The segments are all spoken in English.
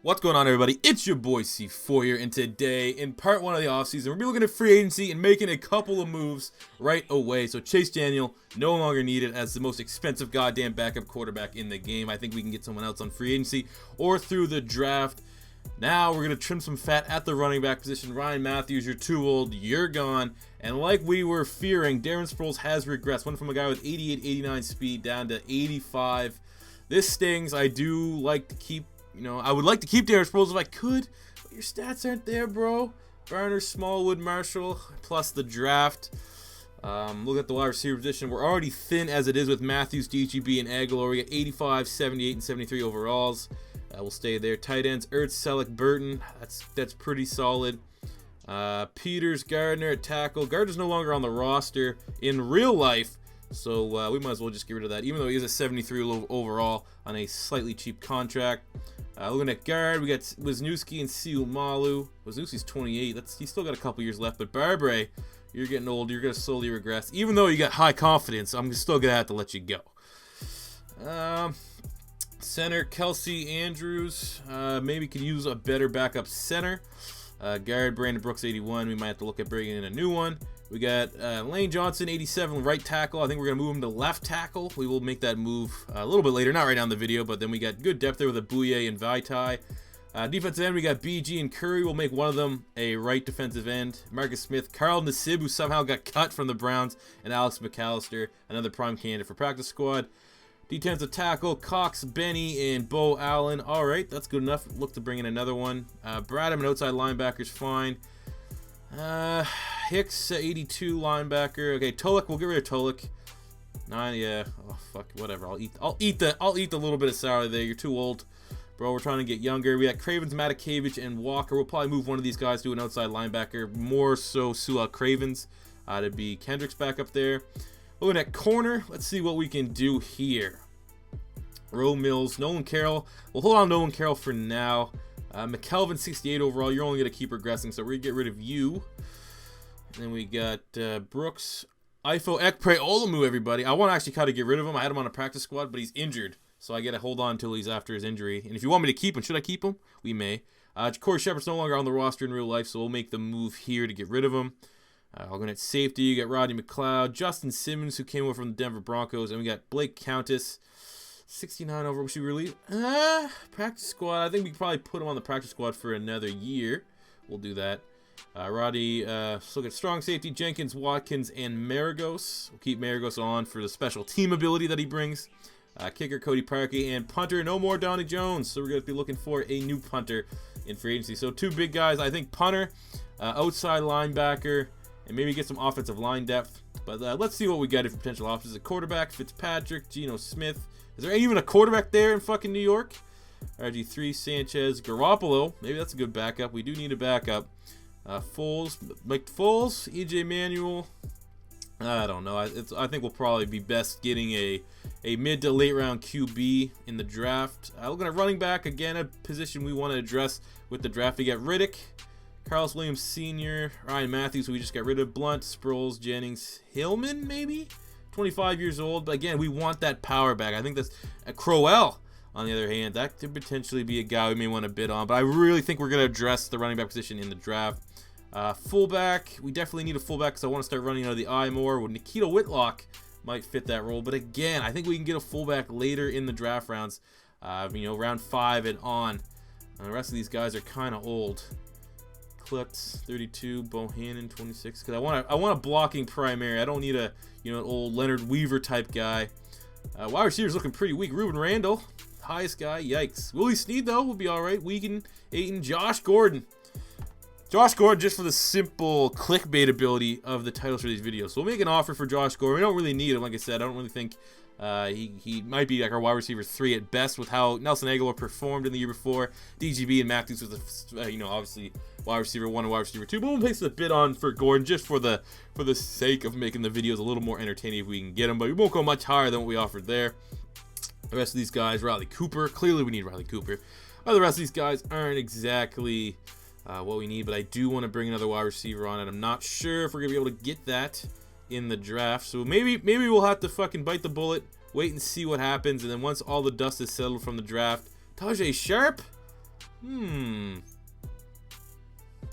What's going on, everybody? It's your boy C4 here, and today, in part 1 of the offseason, we're going to be looking at free agency and making a couple of moves right away. So Chase Daniel, no longer needed as the most expensive goddamn backup quarterback in the game. I think we can get someone else on free agency or through the draft. Now we're going to trim some fat at the running back position. Ryan Matthews, you're too old, you're gone. And like we were fearing, Darren Sproles has regressed. Went from a guy with 88, 89 speed down to 85. This stings. I do like to keep... I would like to keep Darren Sproles if I could, but your stats aren't there, bro. Garner, Smallwood, Marshall, plus the draft. Look at the wide receiver position. We're already thin as it is with Matthews, DGB, and Aguilar. We got 85, 78, and 73 overalls. We'll stay there. Tight ends, Ertz, Selleck, Burton. That's pretty solid. Peters, Gardner at tackle. Gardner's no longer on the roster in real life, so we might as well just get rid of that, even though he is a 73 overall on a slightly cheap contract. Looking at guard, we got Wisniewski and Siumalu. Wisniewski's 28. He's still got a couple years left, but Barbre, you're getting old. You're going to slowly regress. Even though you got high confidence, I'm still going to have to let you go. Center, Kelsey Andrews. Maybe could use a better backup center. Guard, Brandon Brooks, 81. We might have to look at bringing in a new one. We got Lane Johnson, 87, right tackle. I think we're going to move him to left tackle. We will make that move a little bit later, not right now in the video, but then we got good depth there with Abuye and Vaitai. Defensive end, we got BG and Curry. We'll make one of them a right defensive end. Marcus Smith, Carl Nassib, who somehow got cut from the Browns, and Alex McAllister, another prime candidate for practice squad. Defensive tackle, Cox, Benny, and Bo Allen. All right, that's good enough. Look to bring in another one. Bradham, an outside linebacker's fine. Hicks, 82 linebacker. Okay, Tolek, we'll get rid of Tolek. 9, yeah. Oh fuck, whatever. I'll eat the little bit of salary there. You're too old, bro. We're trying to get younger. We got Cravens, Matakevich, and Walker. We'll probably move one of these guys to an outside linebacker. More so, Cravens to be Kendrick's back up there. Looking at corner, let's see what we can do here. Roe Mills, Nolan Carroll. We'll hold on to Nolan Carroll for now. McKelvin, 68 overall. You're only going to keep regressing, so we're going to get rid of you. And then we got Brooks, Ifo, Ekpre, Olamu, everybody. I want to actually kind of get rid of him. I had him on a practice squad, but he's injured, so I got to hold on until he's after his injury. And if you want me to keep him, should I keep him? We may. Corey Shepard's no longer on the roster in real life, so we'll make the move here to get rid of him. Looking at safety, you got Rodney McLeod, Justin Simmons, who came over from the Denver Broncos, and we got Blake Countess, 69 over. Should we leave? Practice squad. I think we could probably put him on the practice squad for another year. We'll do that. Roddy, let's look at strong safety, Jenkins, Watkins, and Maragos. We'll keep Maragos on for the special team ability that he brings. Kicker, Cody Parkey, and punter, no more Donnie Jones. So we're going to be looking for a new punter in free agency. So two big guys, I think punter, outside linebacker, and maybe get some offensive line depth. But let's see what we got for potential options. A quarterback, Fitzpatrick, Geno Smith. Is there even a quarterback there in fucking New York? RG3, Sanchez, Garoppolo. Maybe that's a good backup. We do need a backup. Foles, Mike Foles, EJ Manuel. I don't know. I think we'll probably be best getting a mid to late round QB in the draft. Looking at running back, again, a position we want to address with the draft. We got Riddick, Carlos Williams Sr., Ryan Matthews, who we just got rid of, Blunt, Sproles, Jennings, Hillman, maybe? 25 years old, but again, we want that power back. I think that's Crowell. On the other hand, that could potentially be a guy we may want to bid on, but I really think we're going to address the running back position in the draft. Fullback, we definitely need a fullback because I want to start running out of the eye more. Well, Nikita Whitlock might fit that role, but again, I think we can get a fullback later in the draft rounds, round 5 and on. The rest of these guys are kind of old. Klutz, 32, Bohannon, 26. Because I want a blocking primary. I don't need an old Leonard Weaver type guy. Wide receivers looking pretty weak. Ruben Randall, highest guy. Yikes. Willie Snead though will be all right. Wiegand, Ayton, Josh Gordon. Josh Gordon, just for the simple clickbait ability of the titles for these videos. So we'll make an offer for Josh Gordon. We don't really need him. Like I said, I don't really think he might be like our wide receiver 3 at best with how Nelson Aguilar performed in the year before. DGB and Matthews was, obviously wide receiver 1 and wide receiver 2. But we'll place a bid on for Gordon just for the sake of making the videos a little more entertaining if we can get him. But we won't go much higher than what we offered there. The rest of these guys, Riley Cooper. Clearly we need Riley Cooper. The rest of these guys aren't exactly what we need, but I do want to bring another wide receiver on, and I'm not sure if we're going to be able to get that in the draft. So maybe we'll have to fucking bite the bullet, wait and see what happens, and then once all the dust is settled from the draft, Tajay Sharp?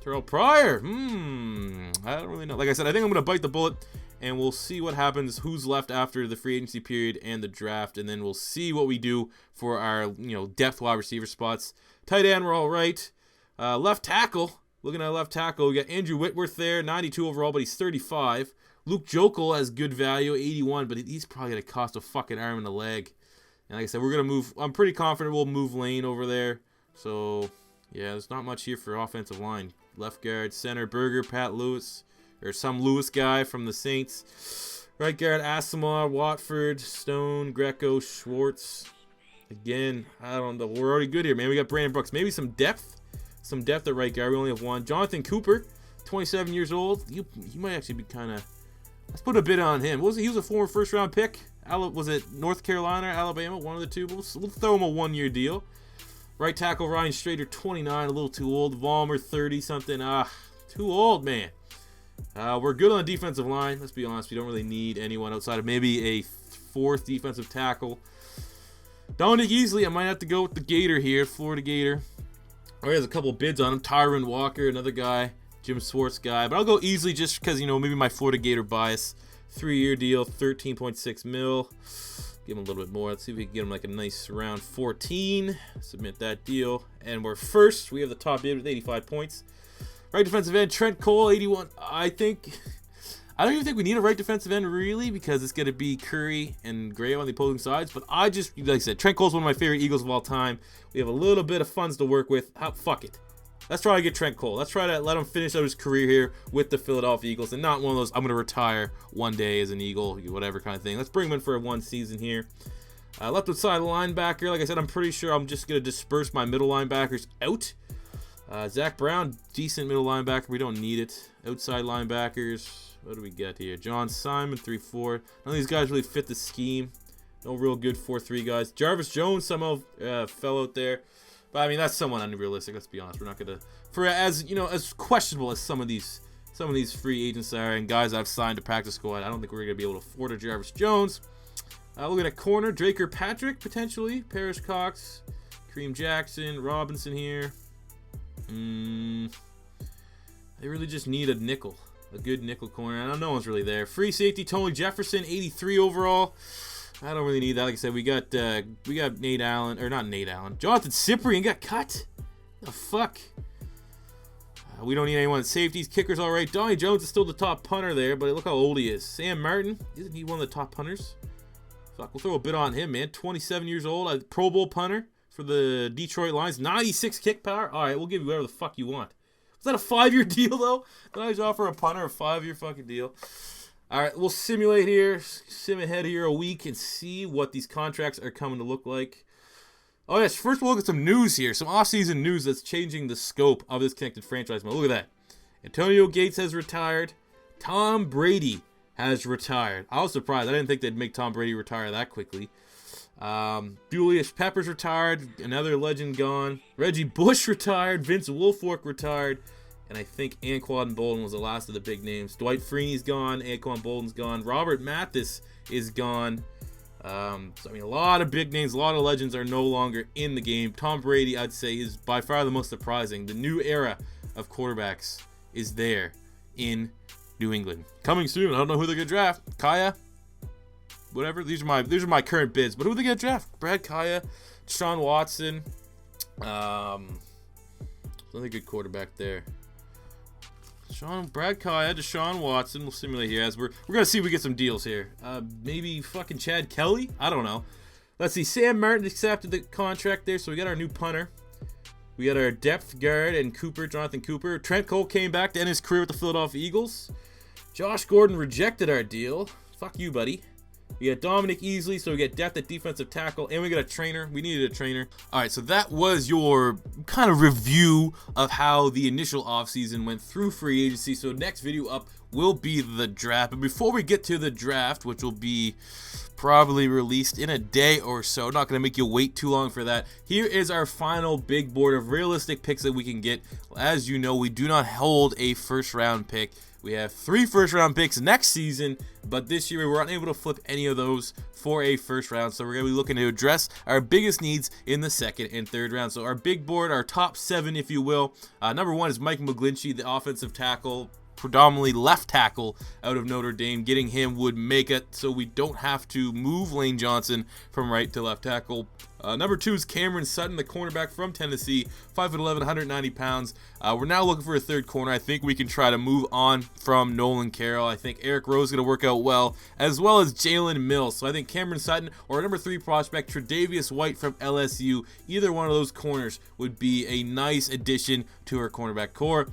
Terrell Pryor. I don't really know. Like I said, I think I'm going to bite the bullet, and we'll see what happens, who's left after the free agency period and the draft, and then we'll see what we do for our, depth wide receiver spots. Tight end, we're all right. Left tackle, looking at left tackle, we got Andrew Whitworth there, 92 overall, but he's 35. Luke Jokel has good value, 81, but he's probably going to cost a fucking arm and a leg. And like I said, we're going to move. I'm pretty confident we'll move Lane over there. So, yeah, there's not much here for offensive line. Left guard, center, Berger, Pat Lewis, or some Lewis guy from the Saints. Right guard, Asamoah, Watford, Stone, Greco, Schwartz. Again, I don't know. We're already good here, man. We got Brandon Brooks. Maybe some depth. Some depth at right guard. We only have one. Jonathan Cooper, 27 years old. He might actually be kind of... Let's put a bid on him. He was a former first-round pick. Was it North Carolina or Alabama? One of the two. We'll throw him a one-year deal. Right tackle, Ryan Strader, 29, a little too old. Vollmer, 30-something. Too old, man. We're good on the defensive line. Let's be honest. We don't really need anyone outside of maybe a fourth defensive tackle. Dominic Easley, I might have to go with the Gator here, Florida Gator. Oh, he has a couple bids on him. Tyron Walker, another guy. Jim Swartz guy. But I'll go Easley just because, maybe my Florida Gator bias. 3-year deal, $13.6 mil. Give him a little bit more. Let's see if we can get him like a nice round 14. Submit that deal. And we're first. We have the top bid with 85 points. Right defensive end, Trent Cole, 81. I don't even think we need a right defensive end, really, because it's going to be Curry and Gray on the opposing sides. But like I said, Trent Cole's one of my favorite Eagles of all time. We have a little bit of funds to work with. Fuck it. Let's try to get Trent Cole. Let's try to let him finish out his career here with the Philadelphia Eagles, and not one of those, I'm going to retire one day as an Eagle, whatever kind of thing. Let's bring him in for one season here. Left side linebacker, like I said, I'm pretty sure I'm just going to disperse my middle linebackers out. Zach Brown, decent middle linebacker. We don't need it. Outside linebackers, what do we get here? John Simon, 3-4. None of these guys really fit the scheme. No real good 4-3 guys. Jarvis Jones somehow fell out there. But I mean, that's somewhat unrealistic. Let's be honest. We're not gonna, as questionable as some of these free agents are and guys I've signed to practice squad, I don't think we're gonna be able to afford a Jarvis Jones. Looking at corner, Draker Patrick potentially, Parrish Cox, Kareem Jackson, Robinson here. They really just need a nickel, a good nickel corner. I know no one's really there. Free safety, Tony Jefferson, 83 overall. I don't really need that. Like I said, we got Nate Allen, or not Nate Allen. Jonathan Cyprien got cut. The fuck? We don't need anyone at safeties. Kickers all right. Donnie Jones is still the top punter there, but look how old he is. Sam Martin, isn't he one of the top punters? Fuck, we'll throw a bit on him, man. 27 years old, a Pro Bowl punter for the Detroit Lions. 96 kick power. All right, we'll give you whatever the fuck you want. Was that a 5-year deal though? Did I just offer a punter a 5-year fucking deal? All right, we'll simulate here, sim ahead here a week and see what these contracts are coming to look like. Oh, yes, first we'll look at some news here, some offseason news that's changing the scope of this connected franchise. Look at that. Antonio Gates has retired. Tom Brady has retired. I was surprised. I didn't think they'd make Tom Brady retire that quickly. Julius Peppers retired. Another legend gone. Reggie Bush retired. Vince Wilfork retired. And I think Anquan Bolden was the last of the big names. Dwight Freeney's gone. Anquan Bolden's gone. Robert Mathis is gone. A lot of big names, a lot of legends are no longer in the game. Tom Brady, I'd say, is by far the most surprising. The new era of quarterbacks is there in New England. Coming soon. I don't know who they're going to draft. Kaya? Whatever. These are my current bids. But who are they going to draft? Brad Kaya, Deshaun Watson. Another good quarterback there. Brad Kaya, Deshaun Watson. We'll simulate here as we're gonna see if we get some deals here. Maybe fucking Chad Kelly. I don't know. Let's see. Sam Martin accepted the contract there, so we got our new punter. We got our depth guard and Jonathan Cooper. Trent Cole came back to end his career with the Philadelphia Eagles. Josh Gordon rejected our deal. Fuck you, buddy. We got Dominic Easley, so we get depth at defensive tackle, and we got a trainer. We needed a trainer. All right, so that was your kind of review of how the initial offseason went through free agency. So next video up will be the draft. But before we get to the draft, which will be probably released in a day or so, not going to make you wait too long for that, here is our final big board of realistic picks that we can get. As you know, we do not hold a first-round pick. We have 3 first-round picks next season, but this year we were unable to flip any of those for a first round. So we're going to be looking to address our biggest needs in the 2nd and 3rd round. So our big board, our top 7, if you will. Number 1 is Mike McGlinchey, the offensive tackle, predominantly left tackle out of Notre Dame. Getting him would make it so we don't have to move Lane Johnson from right to left tackle. Number 2 is Cameron Sutton, the cornerback from Tennessee, 5'11", 190 pounds. We're now looking for a 3rd corner. I think we can try to move on from Nolan Carroll. I think Eric Rowe is going to work out well, as well as Jalen Mills. So I think Cameron Sutton or number 3 prospect, Tre'Davious White from LSU, either one of those corners would be a nice addition to our cornerback core.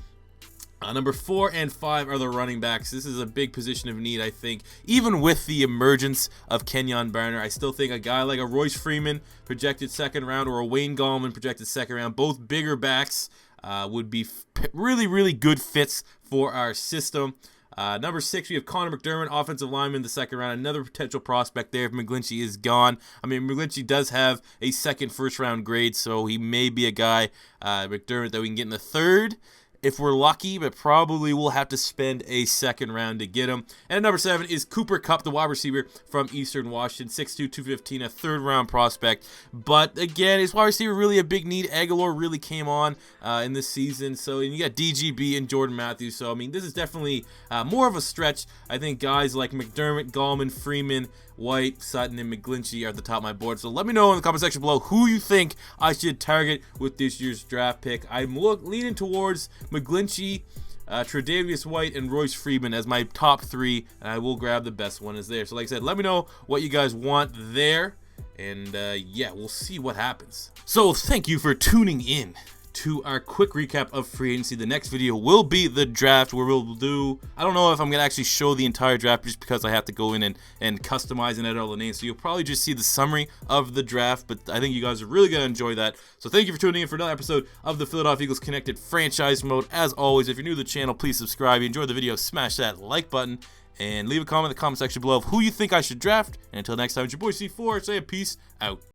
Number 4 and 5 are the running backs. This is a big position of need, I think. Even with the emergence of Kenyon Barner, I still think a guy like a Royce Freeman, projected 2nd round, or a Wayne Gallman, projected 2nd round, both bigger backs, would be really, really good fits for our system. Number 6, we have Connor McDermott, offensive lineman, the 2nd round. Another potential prospect there if McGlinchey is gone. I mean, McGlinchey does have a 2nd first-round grade, so he may be a guy, McDermott, that we can get in the 3rd. If we're lucky, but probably we'll have to spend a 2nd round to get him. And number 7 is Cooper Kupp, the wide receiver from Eastern Washington, 6'2", 215, a 3rd round prospect. But again, is wide receiver really a big need? Aguilar really came on in this season. So and you got DGB and Jordan Matthews. So I mean, this is definitely more of a stretch. I think guys like McDermott, Gallman, Freeman, White, Sutton, and McGlinchey are at the top of my board. So let me know in the comment section below who you think I should target with this year's draft pick. I'm leaning towards McGlinchey, Tre'Davious White, and Royce Freeman as my top 3, and I will grab the best one is there. So like I said, let me know what you guys want there, and yeah, we'll see what happens. So thank you for tuning in to our quick recap of free agency. The next video will be the draft, where we'll do, I don't know if I'm going to actually show the entire draft just because I have to go in and customize and edit all the names. So you'll probably just see the summary of the draft, but I think you guys are really going to enjoy that. So thank you for tuning in for another episode of the Philadelphia Eagles Connected Franchise Mode. As always, if you're new to the channel, please subscribe. If you enjoyed the video, smash that like button and leave a comment in the comment section below of who you think I should draft. And until next time, it's your boy C4 saying peace out.